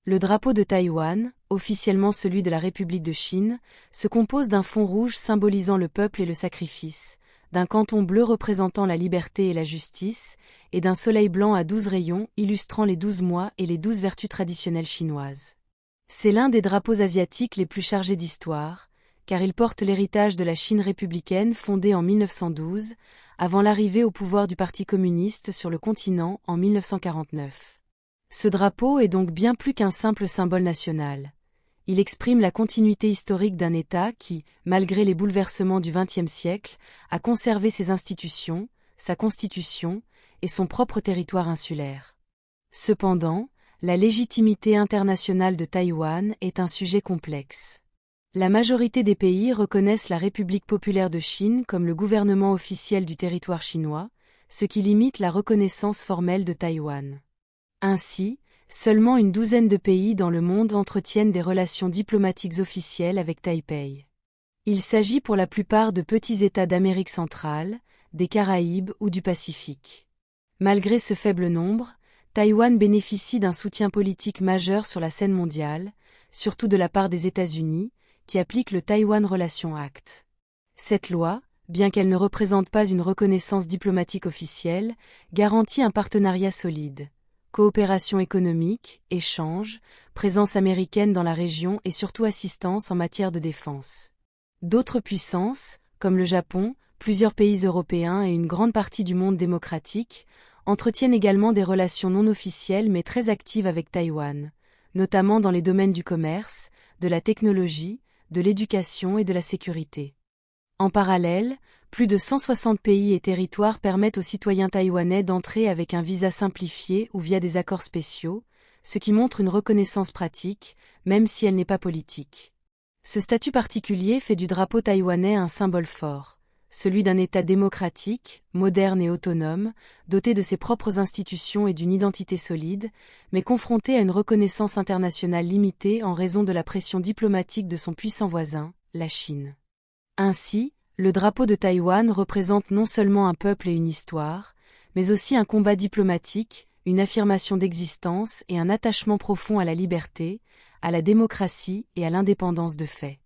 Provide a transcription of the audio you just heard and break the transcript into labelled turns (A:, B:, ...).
A: Le drapeau de Taïwan, officiellement celui de la République de Chine, se compose d'un fond rouge symbolisant le peuple et le sacrifice, d'un canton bleu représentant la liberté et la justice, et d'un soleil blanc à 12 rayons illustrant les 12 mois et les 12 vertus traditionnelles chinoises. C'est l'un des drapeaux asiatiques les plus chargés d'histoire, car il porte l'héritage de la Chine républicaine fondée en 1912, avant l'arrivée au pouvoir du Parti communiste sur le continent en 1949. Ce drapeau est donc bien plus qu'un simple symbole national. Il exprime la continuité historique d'un État qui, malgré les bouleversements du XXe siècle, a conservé ses institutions, sa constitution et son propre territoire insulaire. Cependant, la légitimité internationale de Taïwan est un sujet complexe. La majorité des pays reconnaissent la République populaire de Chine comme le gouvernement officiel du territoire chinois, ce qui limite la reconnaissance formelle de Taïwan. Ainsi, seulement une douzaine de pays dans le monde entretiennent des relations diplomatiques officielles avec Taipei. Il s'agit pour la plupart de petits États d'Amérique centrale, des Caraïbes ou du Pacifique. Malgré ce faible nombre, Taïwan bénéficie d'un soutien politique majeur sur la scène mondiale, surtout de la part des États-Unis, qui appliquent le Taiwan Relation Act. Cette loi, bien qu'elle ne représente pas une reconnaissance diplomatique officielle, garantit un partenariat solide. Coopération économique, échanges, présence américaine dans la région et surtout assistance en matière de défense. D'autres puissances, comme le Japon, plusieurs pays européens et une grande partie du monde démocratique, entretiennent également des relations non officielles mais très actives avec Taïwan, notamment dans les domaines du commerce, de la technologie, de l'éducation et de la sécurité. En parallèle, plus de 160 pays et territoires permettent aux citoyens taïwanais d'entrer avec un visa simplifié ou via des accords spéciaux, ce qui montre une reconnaissance pratique, même si elle n'est pas politique. Ce statut particulier fait du drapeau taïwanais un symbole fort, celui d'un État démocratique, moderne et autonome, doté de ses propres institutions et d'une identité solide, mais confronté à une reconnaissance internationale limitée en raison de la pression diplomatique de son puissant voisin, la Chine. Ainsi, le drapeau de Taïwan représente non seulement un peuple et une histoire, mais aussi un combat diplomatique, une affirmation d'existence et un attachement profond à la liberté, à la démocratie et à l'indépendance de fait.